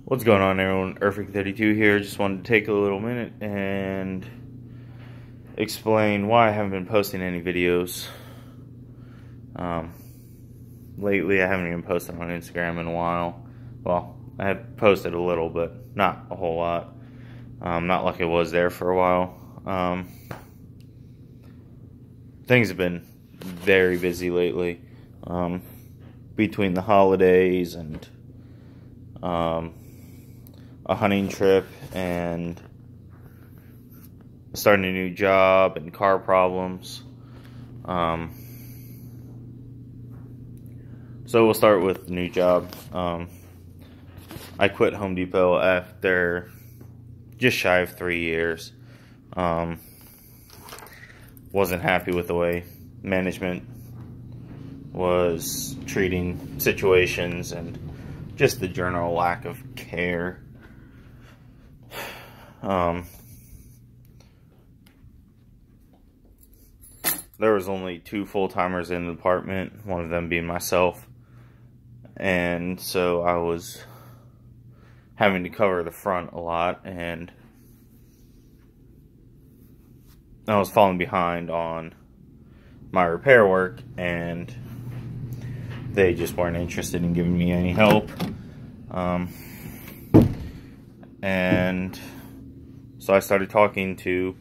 What's going on, everyone? Earthfreak32 here. Just wanted to take a little minute and explain why I haven't been posting any videos. Lately, I haven't even posted on Instagram in a while. Well, I have posted a little, but not a whole lot. Not like it was there for a while. Things have been very busy lately. Between the holidays and a hunting trip and starting a new job and car problems. So we'll start with the new job. I quit Home Depot after just shy of 3 years. Wasn't happy with the way management was treating situations and just the general lack of care. There was only 2 full-timers in the department, one of them being myself. And so I was having to cover the front a lot, and I was falling behind on my repair work, and they just weren't interested in giving me any help. And so I started talking to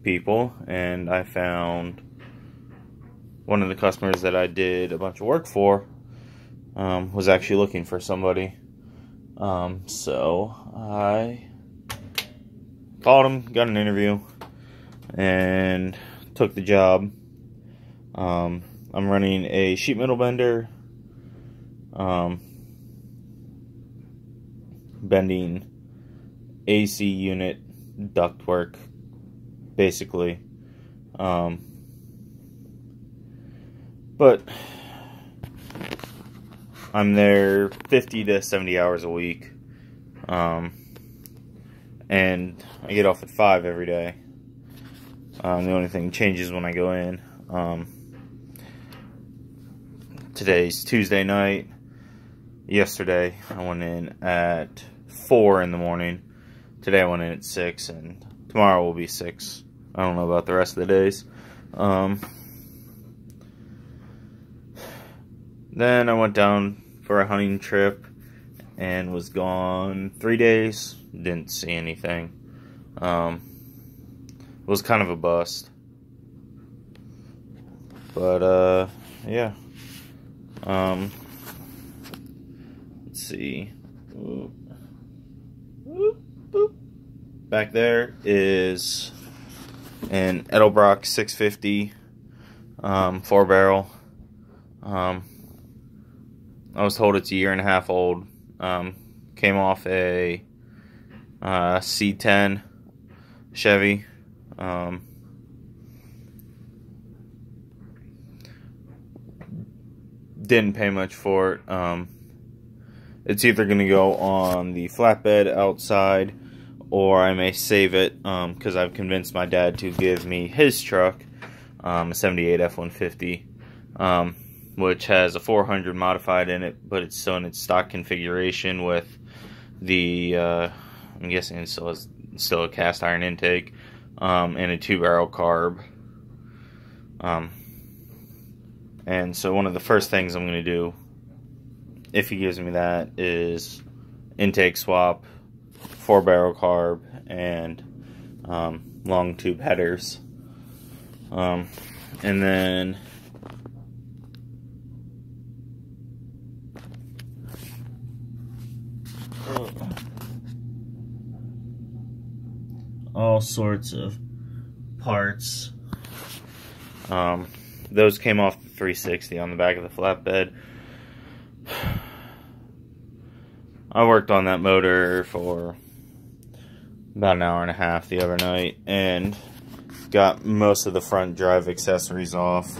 people, and I found one of the customers that I did a bunch of work for was actually looking for somebody. So I called him, got an interview, and took the job. I'm running a sheet metal bender, bending AC unit ductwork, basically. But I'm there 50 to 70 hours a week, and I get off at 5 every day. The only thing changes when I go in. Today's Tuesday night. Yesterday I went in at 4 in the morning. Today I went in at 6, and tomorrow will be 6. I don't know about the rest of the days. Then I went down for a hunting trip and was gone 3 days. Didn't see anything. It was kind of a bust. But, yeah. Let's see. Back there is an Edelbrock 650 4-barrel. I was told it's a 1.5 years old. Came off a C10 Chevy. Didn't pay much for it. It's either going to go on the flatbed outside, or I may save it, because I've convinced my dad to give me his truck, a 78 F-150, which has a 400 modified in it, but it's still in its stock configuration with the, I'm guessing it's still a cast iron intake, and a 2-barrel carb. And so one of the first things I'm going to do, if he gives me that, is intake swap, 4-barrel carb, and long tube headers. And then all sorts of parts. Those came off the 360 on the back of the flatbed. I worked on that motor for about 1.5 hours the other night and got most of the front drive accessories off.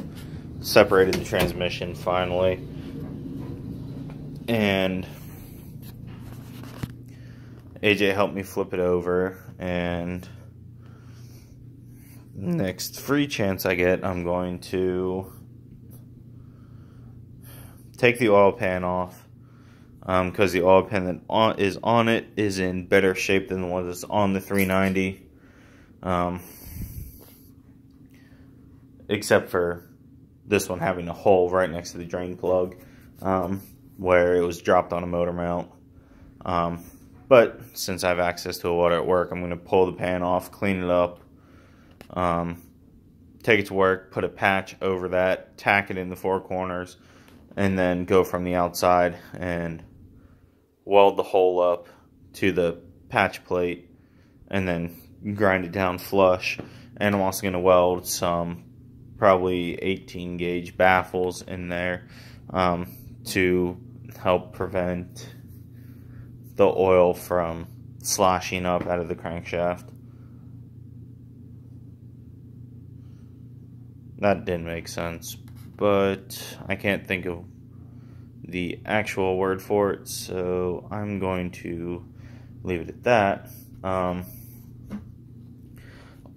Separated the transmission finally. And AJ helped me flip it over, and next free chance I get, I'm going to take the oil pan off, because the oil pan that is on it is in better shape than the one that's on the 390. Except for this one having a hole right next to the drain plug, where it was dropped on a motor mount. But since I have access to a water at work, I'm going to pull the pan off, clean it up, take it to work, put a patch over that, tack it in the four corners, and then go from the outside and weld the hole up to the patch plate, and then grind it down flush. And I'm also going to weld some probably 18 gauge baffles in there to help prevent the oil from sloshing up out of the crankshaft. That didn't make sense, but I can't think of the actual word for it, so I'm going to leave it at that.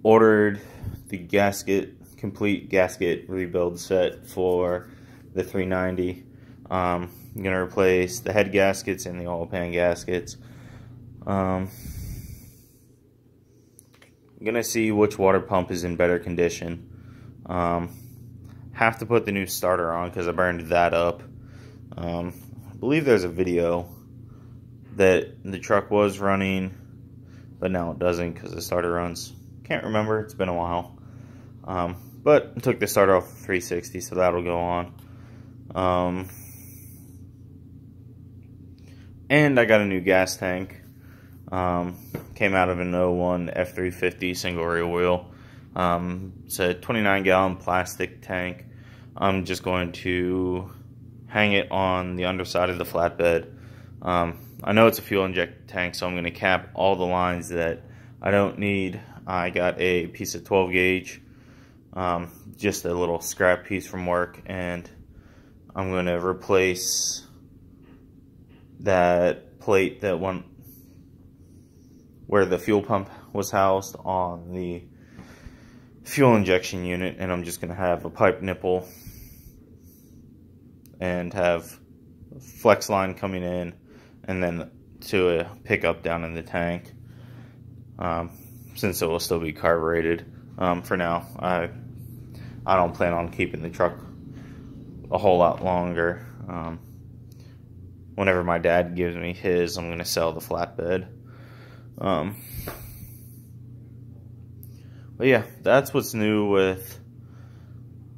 Ordered the complete gasket rebuild set for the 390. I'm going to replace the head gaskets and the oil pan gaskets. I'm going to see which water pump is in better condition. Have to put the new starter on because I burned that up. I believe there's a video that the truck was running, but now it doesn't because the starter runs. Can't remember, it's been a while. But I took the starter off 360, so that'll go on. And I got a new gas tank. Came out of an 01 F350 single rear wheel. It's a 29-gallon plastic tank. I'm just going to hang it on the underside of the flatbed. I know it's a fuel injected tank, so I'm going to cap all the lines that I don't need. I got a piece of 12 gauge, just a little scrap piece from work, and I'm going to replace that plate that went where the fuel pump was housed on the fuel injection unit, and I'm just going to have a pipe nipple and have flex line coming in and then to a pickup down in the tank, since it will still be carbureted. For now, I don't plan on keeping the truck a whole lot longer. Whenever my dad gives me his, I'm going to sell the flatbed. But yeah, that's what's new with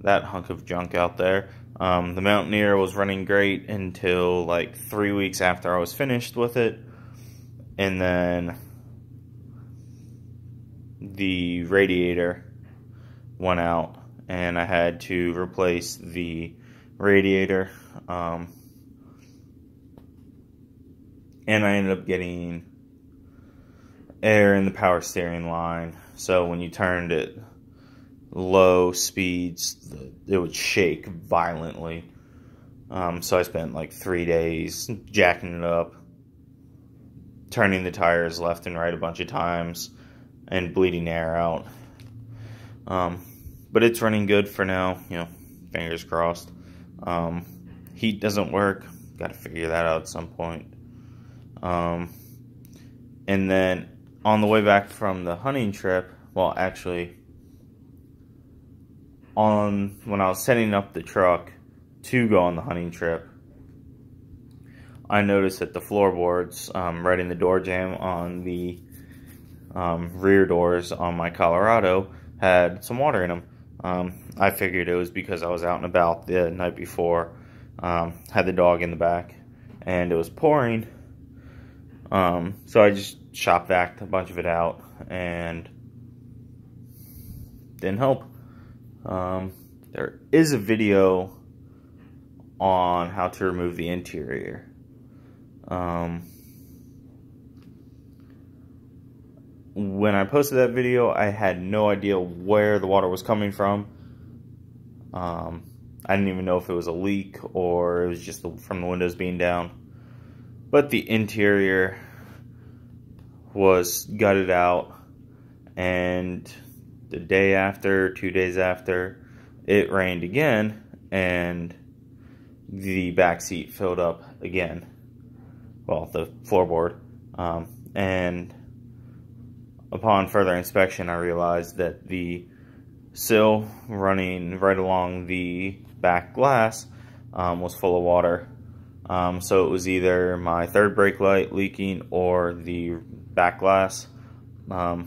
that hunk of junk out there. The Mountaineer was running great until like 3 weeks after I was finished with it. And then the radiator went out and I had to replace the radiator. And I ended up getting air in the power steering line. So when you turned it low speeds, it would shake violently. So I spent like 3 days jacking it up, turning the tires left and right a bunch of times, and bleeding air out. But it's running good for now, fingers crossed. Heat doesn't work, got to figure that out at some point. And then on the way back from the hunting trip, well, actually, when I was setting up the truck to go on the hunting trip, I noticed that the floorboards right in the door jamb on the rear doors on my Colorado had some water in them. I figured it was because I was out and about the night before, had the dog in the back, and it was pouring. So I just shop vacuumed a bunch of it out, and didn't help. There is a video on how to remove the interior. When I posted that video, I had no idea where the water was coming from. I didn't even know if it was a leak or it was just from the windows being down. But the interior was gutted out, and the day after, 2 days after, it rained again, and the back seat filled up again. well, the floorboard. And upon further inspection, I realized that the sill running right along the back glass was full of water. So it was either my third brake light leaking or the back glass. I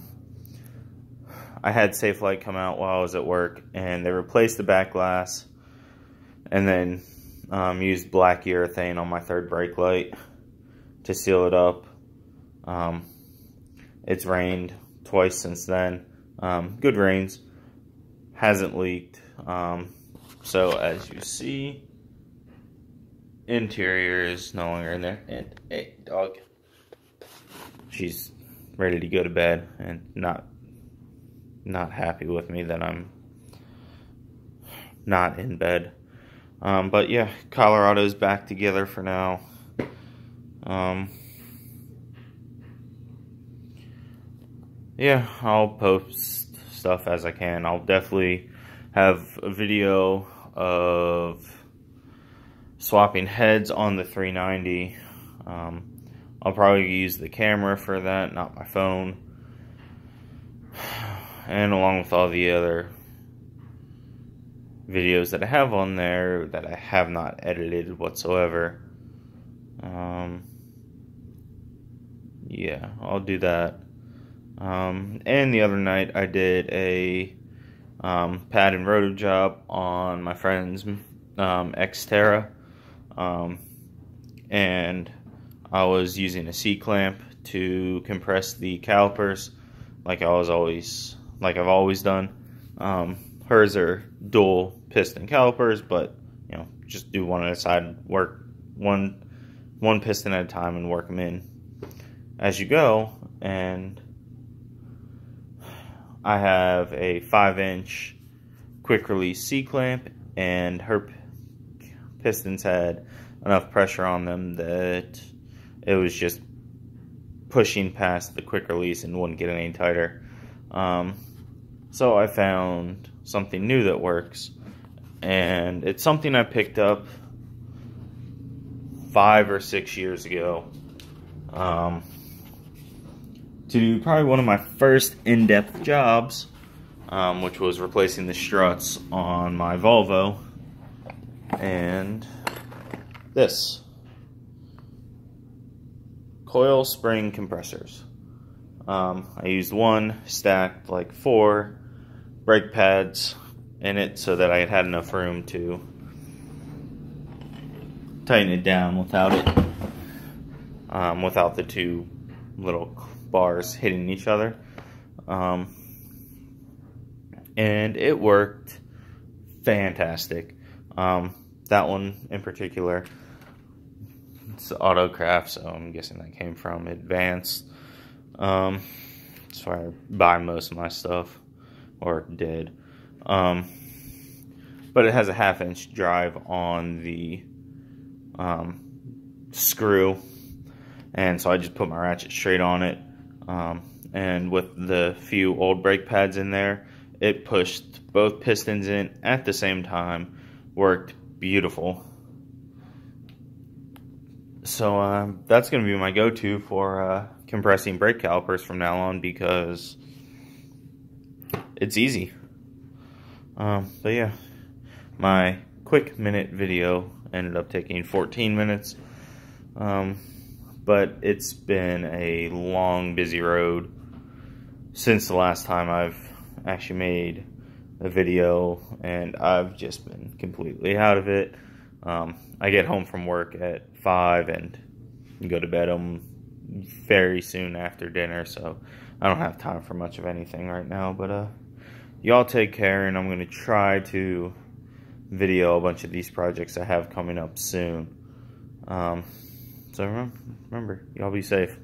had Safelite come out while I was at work, and they replaced the back glass and then used black urethane on my third brake light to seal it up. It's rained twice since then. Good rains. Hasn't leaked. So as you see, interior is no longer in there. And hey, dog, she's ready to go to bed and not happy with me that I'm not in bed. But yeah, Colorado's back together for now. Yeah, I'll post stuff as I can. I'll definitely have a video of swapping heads on the 390. I'll probably use the camera for that, not my phone. And along with all the other videos that I have on there that I have not edited whatsoever. Yeah, I'll do that. And the other night I did a pad and rotor job on my friend's Xterra, and I was using a C-clamp to compress the calipers like I've always done. Hers are dual piston calipers, but you know, just do one at a side, work one piston at a time and work them in as you go. And I have a 5-inch quick release C-clamp, and her pistons had enough pressure on them that it was just pushing past the quick release and wouldn't get any tighter. So I found something new that works, and it's something I picked up 5 or 6 years ago to do probably one of my first in-depth jobs, which was replacing the struts on my Volvo. And this coil spring compressors. I used one, stacked like 4 brake pads in it so that I had enough room to tighten it down without the 2 little bars hitting each other. And it worked fantastic. That one in particular, it's Autocraft, so I'm guessing that came from Advanced. That's where I buy most of my stuff, or did. But it has a 1/2-inch drive on the screw, and so I just put my ratchet straight on it. And with the few old brake pads in there, it pushed both pistons in at the same time. Worked beautiful. So that's going to be my go-to for compressing brake calipers from now on, because it's easy. But yeah, my quick minute video ended up taking 14 minutes. But it's been a long, busy road since the last time I've actually made a video, and I've just been completely out of it. I get home from work at 5 and go to bed very soon after dinner, so I don't have time for much of anything right now. But y'all take care, and I'm going to try to video a bunch of these projects I have coming up soon. So remember, y'all be safe.